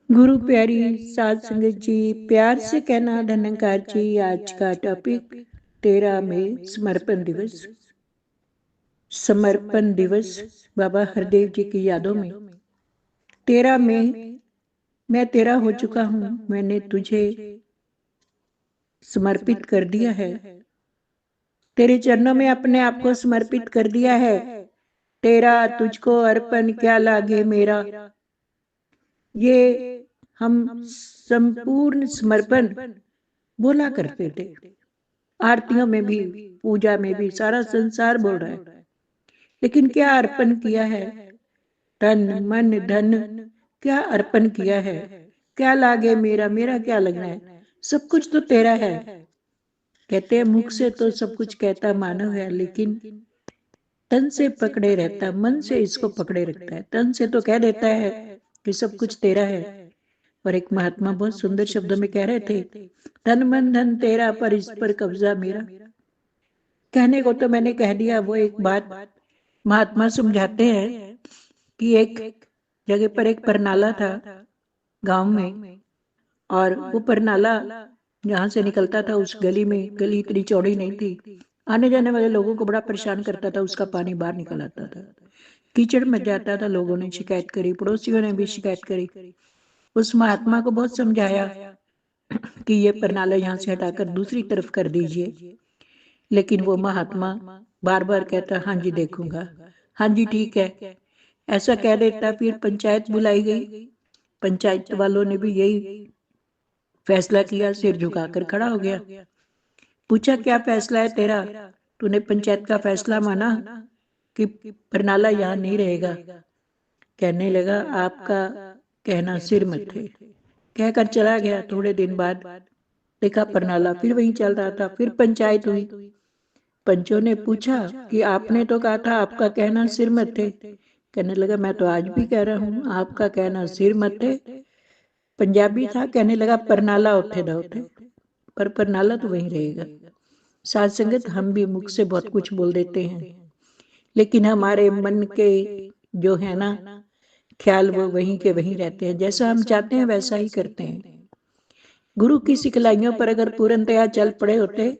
गुरु प्यारी साध संगत जी, प्यार से कहना धनंकार जी। आज का टॉपिक 13 मई समर्पण दिवस। समर्पण दिवस बाबा हरदेव जी की यादों में। 13 मई, मैं तेरा हो चुका हूँ, मैंने तुझे समर्पित कर दिया है। तेरे चरणों में अपने आप को समर्पित कर दिया है। तेरा तुझको अर्पण क्या लागे मेरा, ये हम संपूर्ण समर्पण बोला करते थे। आरतियों में भी, पूजा में भी सारा संसार बोल रहा है। लेकिन क्या अर्पण किया है? तन मन धन क्या अर्पण किया है? क्या लागे मेरा, मेरा क्या लगना है? सब कुछ तो तेरा है। कहते हैं मुख से तो सब कुछ कहता मानव है, लेकिन तन से पकड़े रहता, मन से इसको पकड़े रखता है। तन से तो कह देता है कि सब कुछ तेरा है। और एक महात्मा बहुत सुंदर शब्दों में कह रहे थे, तन मन धन तेरा पर इस पर कब्जा मेरा। कहने को तो मैंने कह दिया। वो एक बात महात्मा समझाते हैं कि एक जगह पर एक परनाला था गांव में, और वो परनाला जहां से निकलता था उस गली में, गली इतनी चौड़ी नहीं थी, आने जाने वाले लोगों को बड़ा परेशान करता था। उसका पानी बाहर निकल आता था, कीचड़ मच जाता था। लोगों ने शिकायत करी, पड़ोसियों ने भी शिकायत करी। उस महात्मा को बहुत समझाया कि ये परनाला यहाँ से हटाकर दूसरी तरफ कर दीजिए। लेकिन वो महात्मा बार बार कहता, हाँ जी देखूंगा, हाँ जी ठीक है, ऐसा कह देता। फिर पंचायत बुलाई गई। पंचायत वालों ने भी यही फैसला किया। सिर झुकाकर खड़ा हो गया। पूछा, क्या फैसला है तेरा? तूने पंचायत का फैसला माना कि परनाला यहाँ नहीं रहेगा? कहने लगा, आपका कहना सिर मत है। कहकर चला गया। थोड़े दिन बाद देखा परनाला फिर वहीं चल रहा था। फिर पंचायत हुई। पंचों ने पूछा कि आपने तो कहा था आपका कहना सिर मत है। कहने लगा, मैं तो आज भी कह रहा हूँ आपका कहना सिर मत है। पंजाबी था, कहने लगा परनाला उठे दा उठे, पर परनाला तो वहीं रहेगा। साथ संगत, हम भी मुख से बहुत कुछ बोल देते हैं, लेकिन हमारे मन के जो है ना ख्याल, वो वहीं के वहीं रहते हैं। जैसा हम चाहते हैं वैसा ही करते हैं। गुरु की सिखलाइयों पर अगर पूर्णतया चल पड़े होते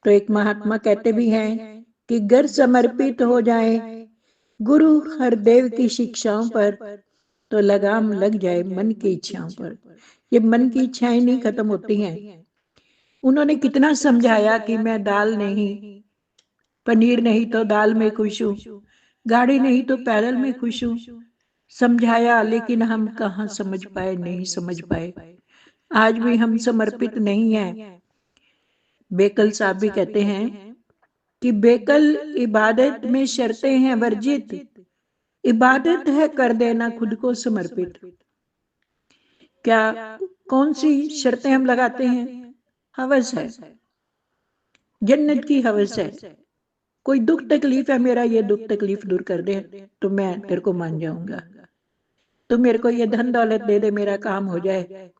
तो एक महात्मा कहते भी हैं कि घर समर्पित हो जाए गुरु हरदेव की शिक्षाओं पर, तो लगाम लग जाए मन की इच्छाओं पर। ये मन की इच्छाएं नहीं खत्म होती हैं। उन्होंने कितना समझाया कि मैं दाल नहीं, पनीर नहीं तो दाल में खुश हूँ, गाड़ी नहीं तो पैदल में खुश हूँ। समझाया, लेकिन हम कहाँ समझ पाए, नहीं समझ पाए। आज भी हम समर्पित नहीं हैं। बेकल साहब भी कहते हैं कि बेकल इबादत में शर्तें हैं वर्जित, इबादत है कर देना खुद को समर्पित। क्या कौन सी शर्तें हम लगाते हैं? हवस है, जन्नत की हवस है। कोई दुख तकलीफ है, मेरा ये दुख तकलीफ दूर कर दे तो मैं तेरे को मान जाऊंगा। तो मेरे को ये धन दौलत दे दे, मेरा काम हो जाए,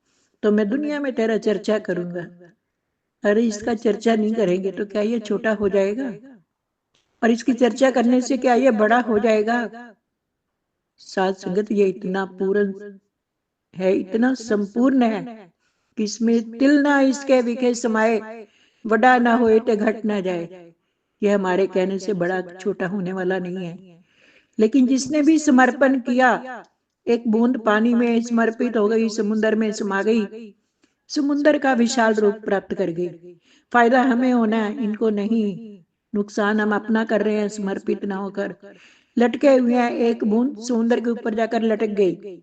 तो मैं दुनिया में तेरा चर्चा करूंगा। अरे इसका चर्चा नहीं करेंगे तो क्या ये छोटा हो जाएगा? और इसकी चर्चा करने से क्या ये बड़ा हो जाएगा? साध संगत, ये इतना पूर्ण है, इतना संपूर्ण है कि इसमें तिल ना इसके विखे समाये, बड़ा ना होए तो घट ना जाए। ये हमारे कहने से बड़ा छोटा होने वाला नहीं है। लेकिन जिसने भी समर्पण किया, एक बूंद पानी में समर्पित हो गई, समुद्र में समा गई, समुद्र का विशाल रूप प्राप्त कर गई। फायदा हमें होना है, इनको नहीं। नुकसान हम अपना कर रहे हैं समर्पित ना होकर। लटके हुए हैं, एक बूंद समुद्र के ऊपर जाकर लटक गई।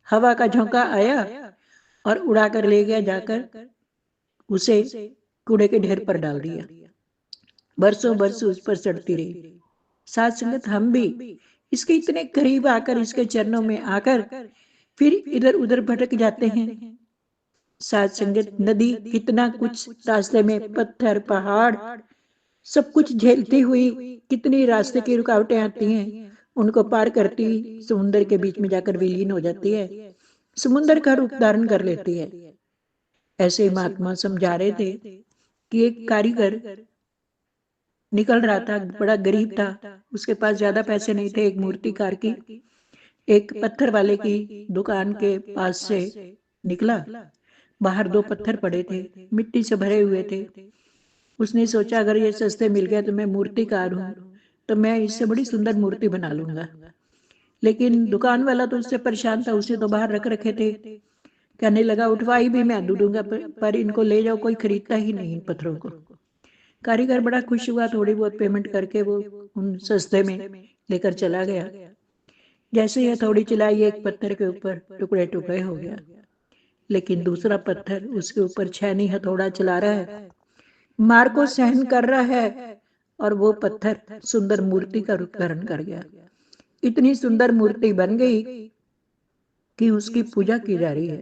हवा का झोंका आया और उड़ाकर ले गया, जाकर उसे कूड़े के ढेर पर डाल दिया। बरसों बरस उस पर चढ़ती रही। साथ संगत, हम भी इसके इतने करीब आकर, इसके चरणों में आकर फिर इधर उधर भटक जाते हैं। साथ संगत, नदी कितना कुछ रास्ते में, पत्थर पहाड़ सब कुछ झेलती हुई कितनी रास्ते की रुकावटें आती हैं, उनको पार करती समुद्र के बीच में जाकर विलीन हो जाती है, समुद्र का रूप धारण कर लेती है। ऐसे ही महात्मा समझा रहे थे कि एक कारीगर निकल रहा था, बड़ा गरीब था, उसके पास ज्यादा पैसे नहीं थे, एक मूर्तिकार की एक पत्थर वाले की दुकान के पास से निकला। बाहर दो पत्थर पड़े थे, मिट्टी से भरे हुए थे। उसने सोचा अगर ये सस्ते मिल गए तो मैं मूर्तिकार हूँ, तो मैं इससे बड़ी सुंदर मूर्ति बना लूंगा। लेकिन दुकान वाला तो उससे परेशान था, उसने तो बाहर रख रखे थे। कहने लगा उठवाई भी मैं दूंगा, पर इनको ले जाओ, कोई खरीदता ही नहीं इन पत्थरों को। कारीगर बड़ा खुश हुआ, थोड़ी बहुत पेमेंट करके वो उन सस्ते में लेकर चला गया। जैसे ही हथौड़ी चलाई, एक पत्थर के ऊपर टुकड़े टुकड़े हो गया। लेकिन दूसरा पत्थर उसके ऊपर छैनी हथौड़ा चला रहा है, मार को सहन कर रहा है, और वो पत्थर सुंदर मूर्ति का रूप धारण कर गया। इतनी सुंदर मूर्ति बन गई कि उसकी पूजा की जा रही है,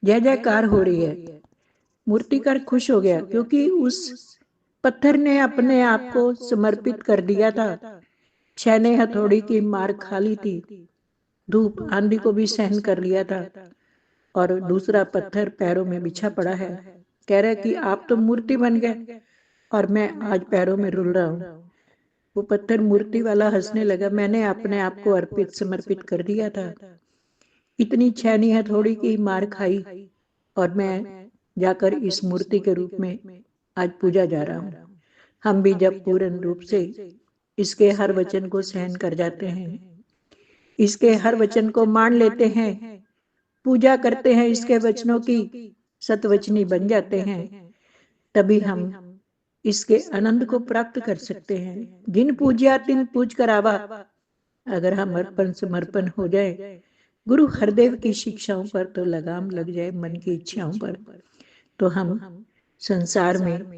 जय जयकार हो रही है। मूर्तिकार खुश हो गया, क्योंकि उस पत्थर ने अपने आप को समर्पित कर दिया था। छैने हथौड़ी की मार खा ली थी, धूप आंधी को भी सहन कर लिया था, और दूसरा पत्थर पैरों में बिछा पड़ा है। कह रहा है कि आप तो मूर्ति बन गए और मैं आज पैरों में रुल रहा हूँ। वो पत्थर मूर्ति वाला हंसने लगा, मैंने अपने आप को अर्पित समर्पित कर दिया था। इतनी छैनी हथौड़ी की मार खाई और मैं जाकर इस मूर्ति के रूप में आज पूजा जा रहा हूँ। हम भी जब पूर्ण रूप से इसके हर वचन को सहन कर जाते हैं, इसके हर वचन को मान लेते हैं, पूजा करते हैं इसके वचनों की, सतवचनी बन जाते हैं, तभी हम इसके आनंद को प्राप्त कर सकते हैं। जिन पूज्या तिन पूज करावा। अगर हम अर्पण समर्पण हो जाए गुरु हरदेव की शिक्षाओं पर, तो लगाम लग जाए मन की इच्छाओं पर, तो हम संसार में